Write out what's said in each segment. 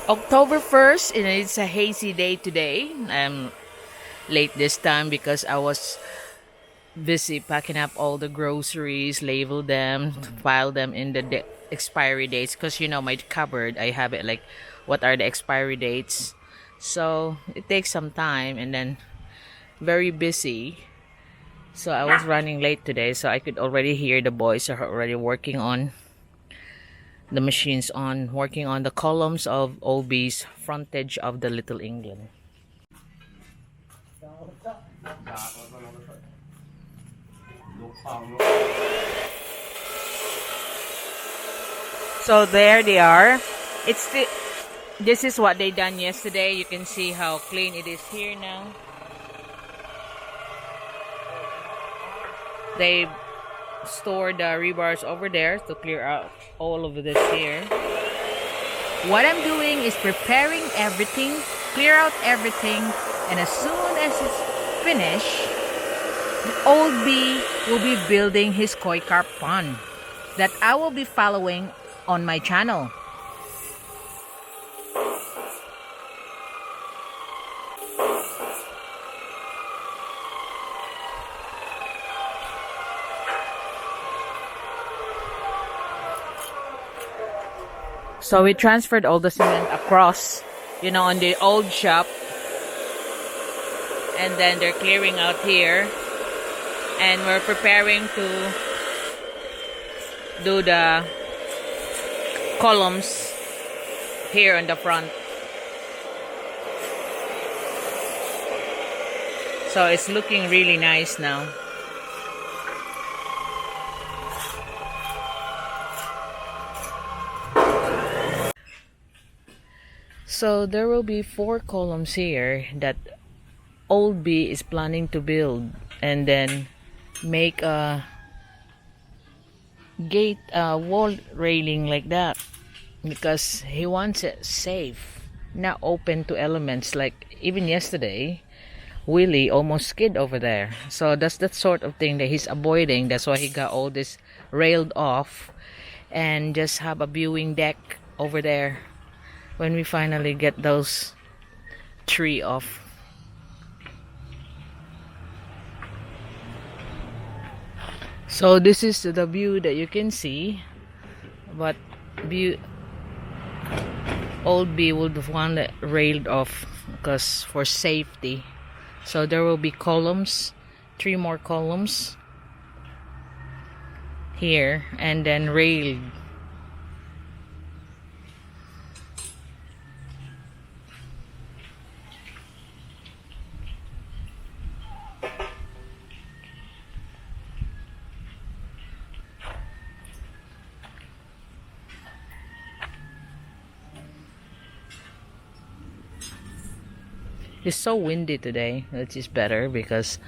October 1st, and it's a hazy day today. I'm late this time because I was busy packing up all the groceries, label them, file them in the expiry dates. Because my cupboard, I have it like, what are the expiry dates? So it takes some time, and then very busy. So I was running late today, so I could already hear the boys are already working on the machines on working on the columns of OB's Frontage of the Little England. So there they are. It's the This is what they done yesterday. You can see how clean it is here now. They stored the rebars over there to clear out all of this here. What I'm doing is preparing everything, clear out everything, and as soon as it's finished, Old B will be building his koi carp pond that I will be following on my channel. So we transferred all the cement across, on the old shop. And then they're clearing out here. And we're preparing to do the columns here on the front. So it's looking really nice now. So there will be 4 columns here that Old B is planning to build, and then make a gate wall railing like that, because he wants it safe, not open to elements. Like even yesterday, Willie almost skid over there. So that's that sort of thing that he's avoiding. That's why he got all this railed off and just have a viewing deck over there when we finally get those tree off. So this is the view that you can see, but Old B would want it railed off because for safety. So there will be columns, 3 more columns here, and then railed. It's so windy today, which is better because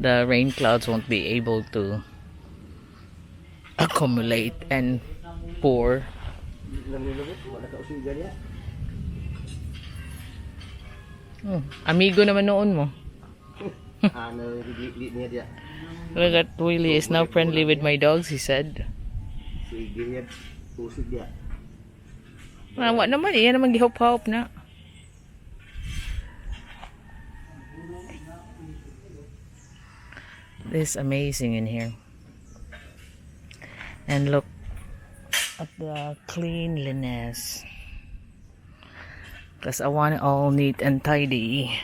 the rain clouds won't be able to accumulate and pour. Amigo naman noon mo. Look at Willie is now friendly with my dogs, he said. What naman, iyan naman gihop-hop na. This is amazing in here. And look at the cleanliness. Because I want it all neat and tidy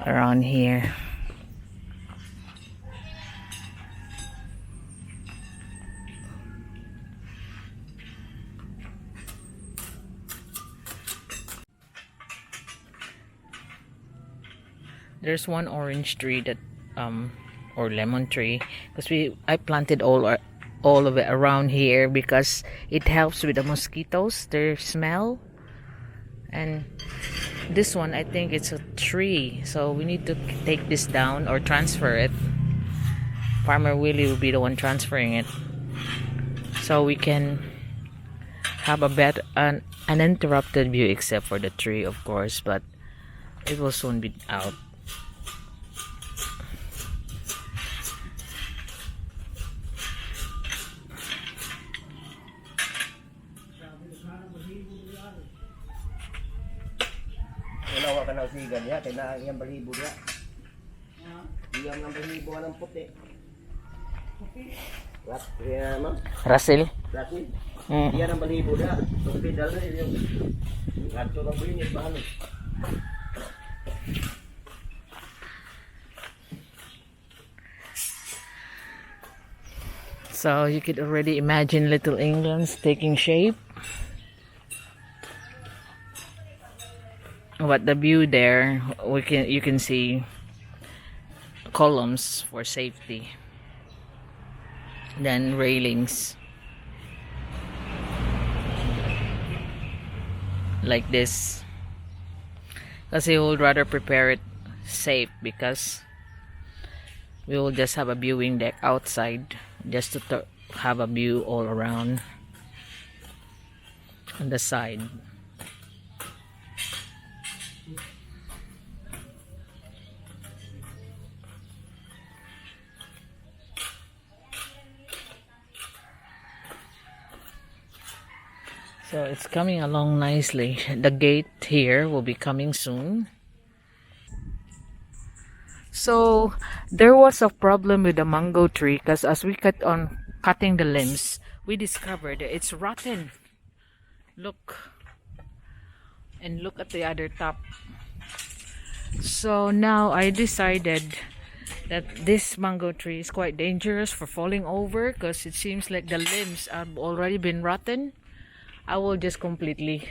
around here. There's one orange tree that or lemon tree, because I planted all of it around here because it helps with the mosquitoes, their smell. And this one, I think it's a tree, so we need to take this down or transfer it. Farmer Willie will be the one transferring it, so we can have a better an uninterrupted view, except for the tree, of course, but it will soon be out. Mawa ka ng sigan ya, kaya na iyang balibo ya. Iyang ng balibo ng puti. Rat, kaya ma'am. Russell. Rasin. Iyan ang balibo ya. Itong pedal na yung radyo ng bulinit ba ano? So you could already imagine Little England's taking shape. What the view there, you can see columns for safety, then railings like this. Because we would rather prepare it safe because we will just have a viewing deck outside just to have a view all around on the side. So it's coming along nicely. The gate here will be coming soon. So there was a problem with the mango tree because as we cut on cutting the limbs, we discovered that it's rotten. Look. And look at the other top. So now I decided that this mango tree is quite dangerous for falling over because it seems like the limbs have already been rotten. I will just completely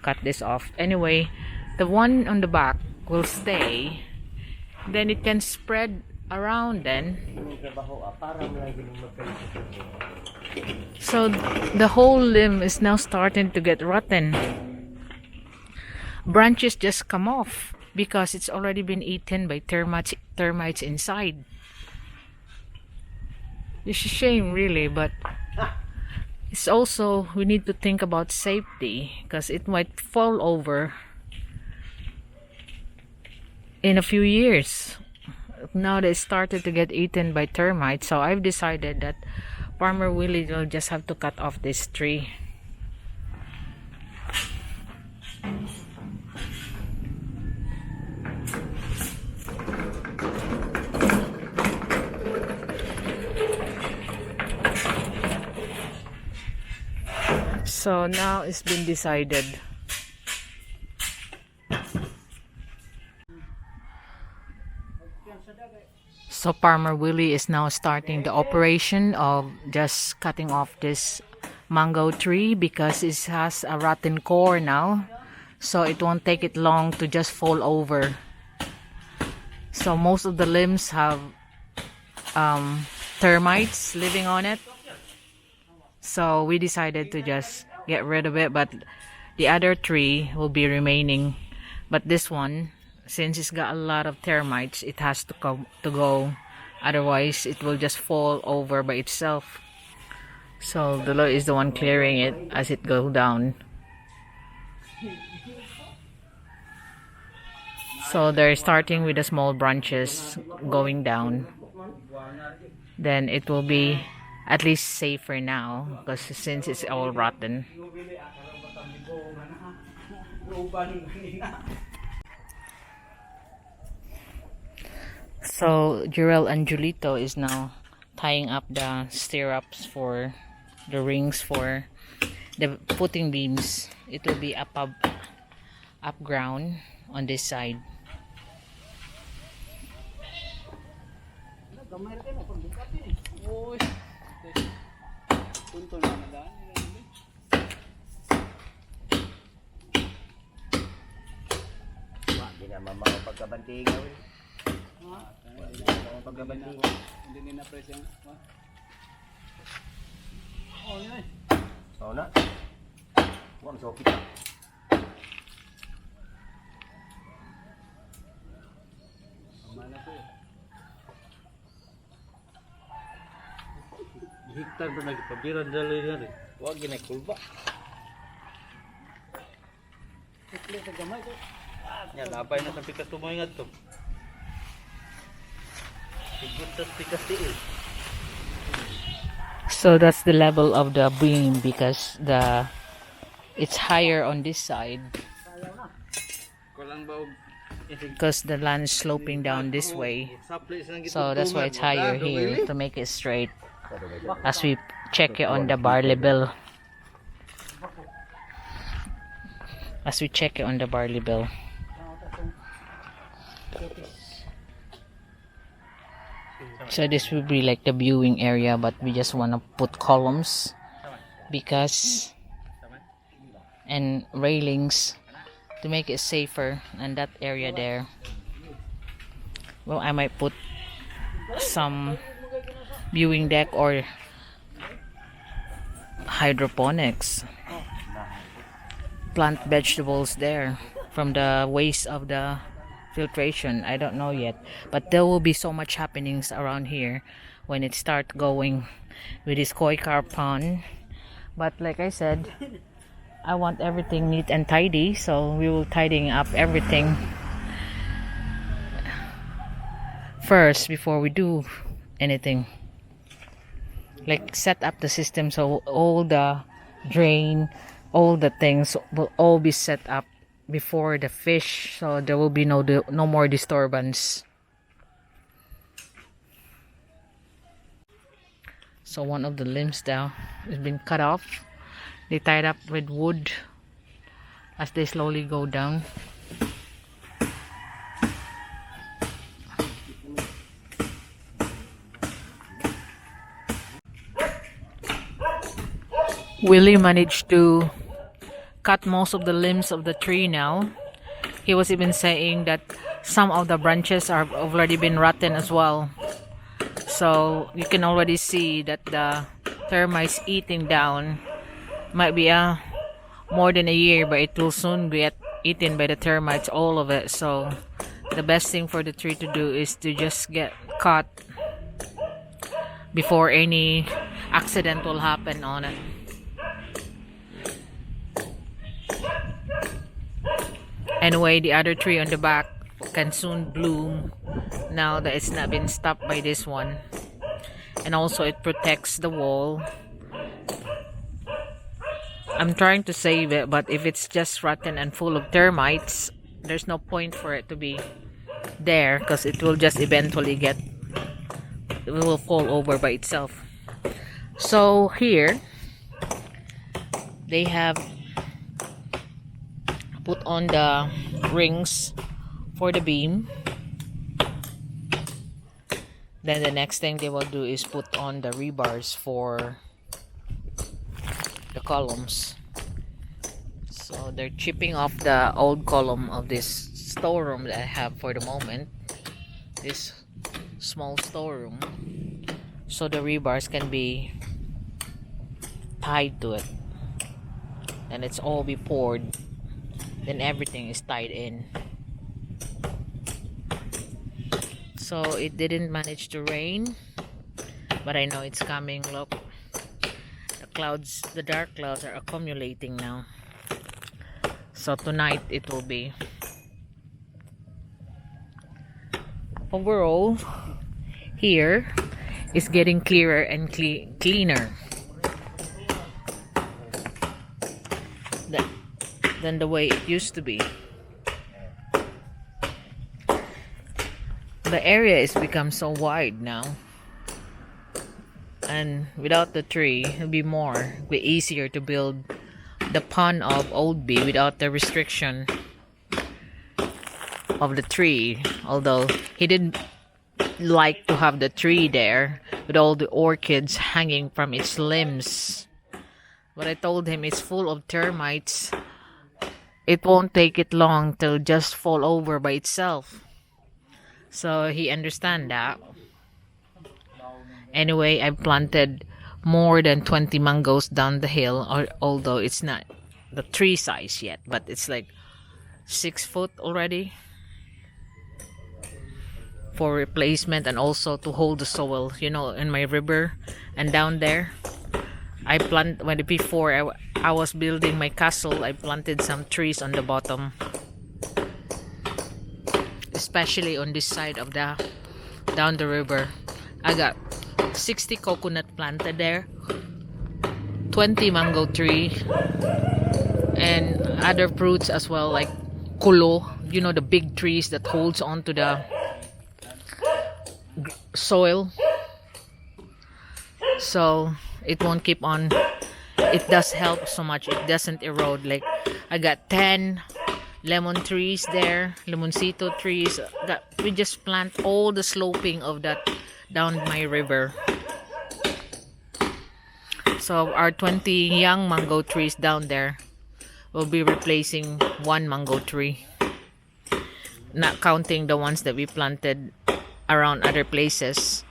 cut this off. Anyway, the one on the back will stay. Then it can spread around then. So the whole limb is now starting to get rotten. Branches just come off because it's already been eaten by termites inside. It's a shame really, but it's also, we need to think about safety because it might fall over in a few years. Now they started to get eaten by termites, so I've decided that Farmer Willie will just have to cut off this tree. So now it's been decided. So Farmer Willie is now starting the operation of just cutting off this mango tree because it has a rotten core now. So it won't take it long to just fall over. So most of the limbs have termites living on it. So we decided to just get rid of it, but the other tree will be remaining. But this one, since it's got a lot of termites, it has to go. Otherwise, it will just fall over by itself. So the Lord is the one clearing it as it goes down. So they're starting with the small branches going down. Then it will be at least safer now because since it's all rotten. So Jurel and Julito is now tying up the stirrups for the rings for the footing beams. It will be up ground on this side. Hindi na mamang pagkabantingaw eh. Pagkabantingaw. Hindi na press yan. Oo na. Huwag so kita. Mana po eh. Hiktar pa nagpabiran dalo yan eh. Huwag ginakulba. Ikli sa gamay ko. Yan, napay na sa pikas tumoyngad to. Igutas pikas tiil. So that's the level of the beam because it's higher on this side. lang ba og because the land is sloping down this way. So that's why it's higher here to make it straight. As we check it on the barley bill. As we check it on the barley bill. So this will be like the viewing area, but we just want to put columns because and railings to make it safer, and that area there, well, I might put some viewing deck or hydroponics, plant vegetables there from the waste of the filtration. I don't know yet, but there will be so much happenings around here when it start going with this koi carp pond. But like I said, I want everything neat and tidy, so we will tidying up everything first before we do anything. Like set up the system so all the drain, all the things will all be set up before the fish, so there will be no more disturbance. So one of the limbs now has been cut off. They tied up with wood as they slowly go down. Willie managed to cut most of the limbs of the tree now. He was even saying that some of the branches are already been rotten as well. So you can already see that the termites eating down. Might be more than a year, but it will soon get eaten by the termites, all of it. So the best thing for the tree to do is to just get cut before any accident will happen on it. Anyway, the other tree on the back can soon bloom now that it's not been stopped by this one. And also it protects the wall. I'm trying to save it, but if it's just rotten and full of termites, there's no point for it to be there because it will just eventually it will fall over by itself. So here they have put on the rings for the beam. Then the next thing they will do is put on the rebars for the columns. So they're chipping off the old column of this storeroom that I have for the moment, this small storeroom, so the rebars can be tied to it and it's all be poured, then everything is tied in. So it didn't manage to rain, but I know it's coming. Look, the dark clouds are accumulating now. So tonight it will be. Overall, here is getting clearer and cleaner than the way it used to be. The area has become so wide now. And without the tree, it'll be easier to build the pond of Old Bee without the restriction of the tree. Although he didn't like to have the tree there with all the orchids hanging from its limbs. But I told him it's full of termites. It won't take it long to just fall over by itself. So he understand that. Anyway, I planted more than 20 mangoes down the hill, although it's not the tree size yet, but it's like 6 foot already for replacement and also to hold the soil, in my river and down there. I planted before I was building my castle. I planted some trees on the bottom, especially on this side of down the river. I got 60 coconut planted there, 20 mango tree, and other fruits as well, like kulo, you know, the big trees that holds onto the soil, so it won't keep on. It does help so much. It doesn't erode. Like I got 10 lemon trees there, lemoncito trees. We just plant all the sloping of that down my river. So our 20 young mango trees down there will be replacing one mango tree, not counting the ones that we planted around other places.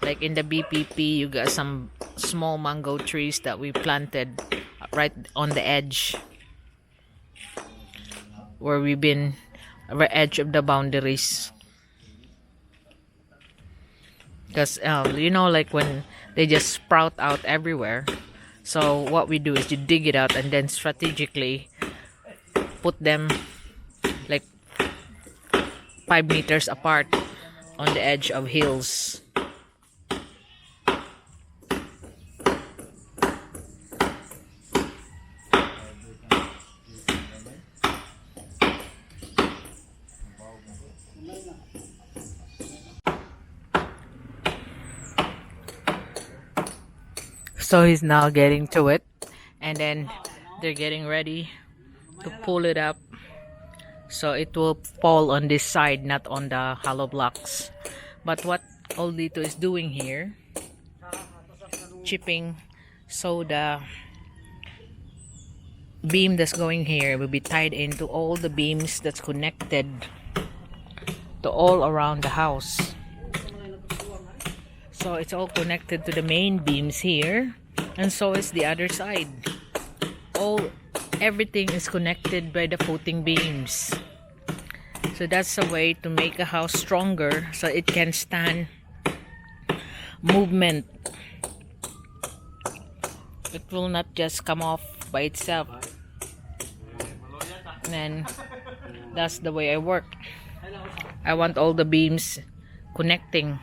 Like in the BPP, you got some small mango trees that we planted right on the edge, where we've been the edge of the boundaries. Because you know, like when they just sprout out everywhere, so what we do is you dig it out and then strategically put them like 5 meters apart on the edge of hills. So he's now getting to it, and then they're getting ready to pull it up so it will fall on this side, not on the hollow blocks. But what Oldito is doing here, chipping, so the beam that's going here will be tied into all the beams that's connected to all around the house. So it's all connected to the main beams here, and so is the other side. Everything is connected by the footing beams. So that's a way to make a house stronger, so it can stand movement. It will not just come off by itself. And that's the way I work. I want all the beams connecting.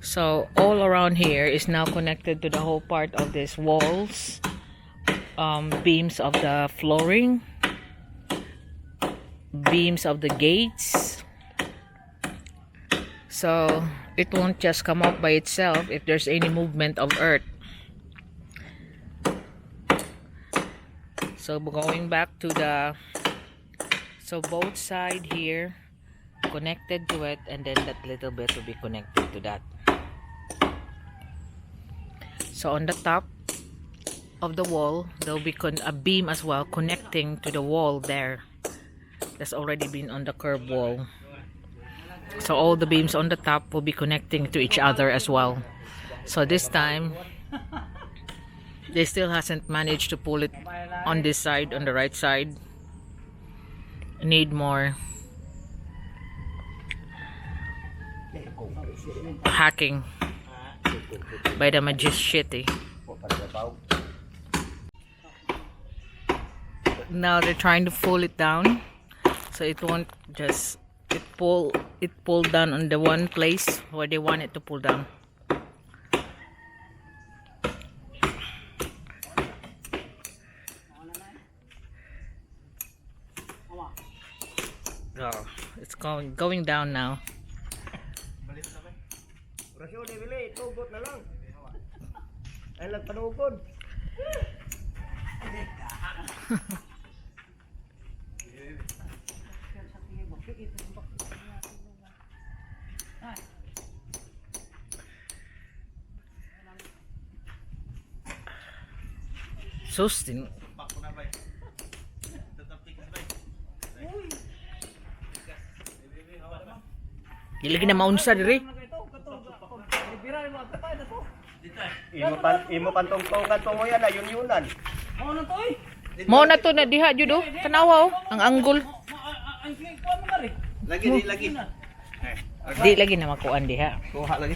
So all around here is now connected to the whole part of these walls, beams of the flooring, beams of the gates. So it won't just come up by itself if there's any movement of earth. So going back to so both side here connected to it, and then that little bit will be connected to that. So on the top of the wall, there will be a beam as well connecting to the wall there. That's already been on the curb wall. So all the beams on the top will be connecting to each other as well. So this time, they still hasn't managed to pull it on this side, on the right side. Need more hacking by the magician. Now they're trying to pull it down, so it won't just pull down on the one place where they want it to pull down. Oh, it's going down now. Sustin. Gilagi na maunsa diri. Imo pantong-tongan to mo yan na yun-yunan. Mo na to na diha jud oh. Tanawa oh, ang anggol. Lagi. Di lagi na makuan diha. Kuha lagi.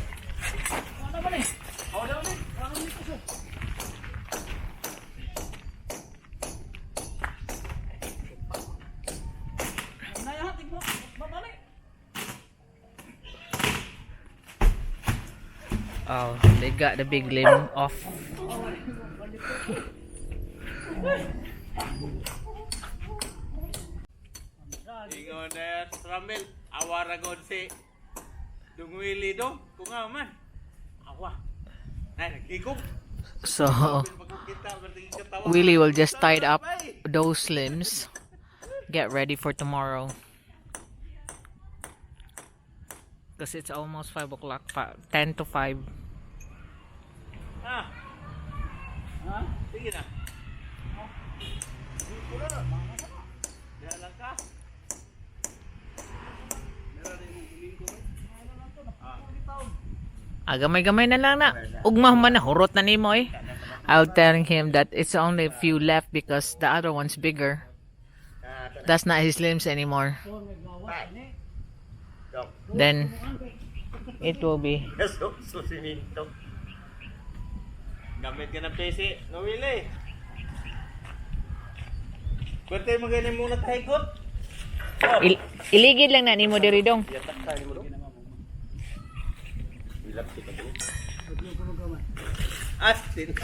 Oh, they got the big limb off. Ingon na Ramil, awara god si Dungwili do, kung nga man. Awa. Ay, nagkikog. So Pagkukita, berarti katawa. Willie will just tie up those limbs, get ready for tomorrow. Because it's almost 5 o'clock, 10 to 5. Ah, Ha? sige na. Diyan lang ka. Gamay-gamay na lang na. Ugma man na, hurot na nimo eh. I'll telling him that it's only a few left because the other one's bigger. That's not his limbs anymore. Then it will be. Susiminto. Gamit ka ng PC, no Willie. Pwede mo ganyan muna tahikot. Iligid lang na nimo diri dong. Yatak tayo mo do. Bilap kita do. Astin.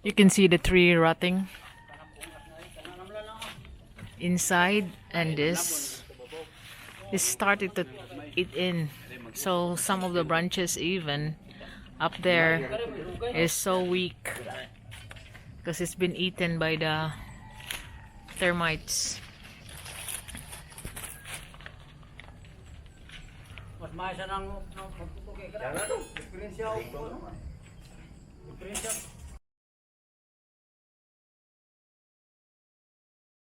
You can see the tree rotting inside, and this is starting to eat in. So some of the branches even up there is so weak because it's been eaten by the termites. Mas maisa nang pagpupuki ka na. Jangan do. Diferensya ako. Diferensya.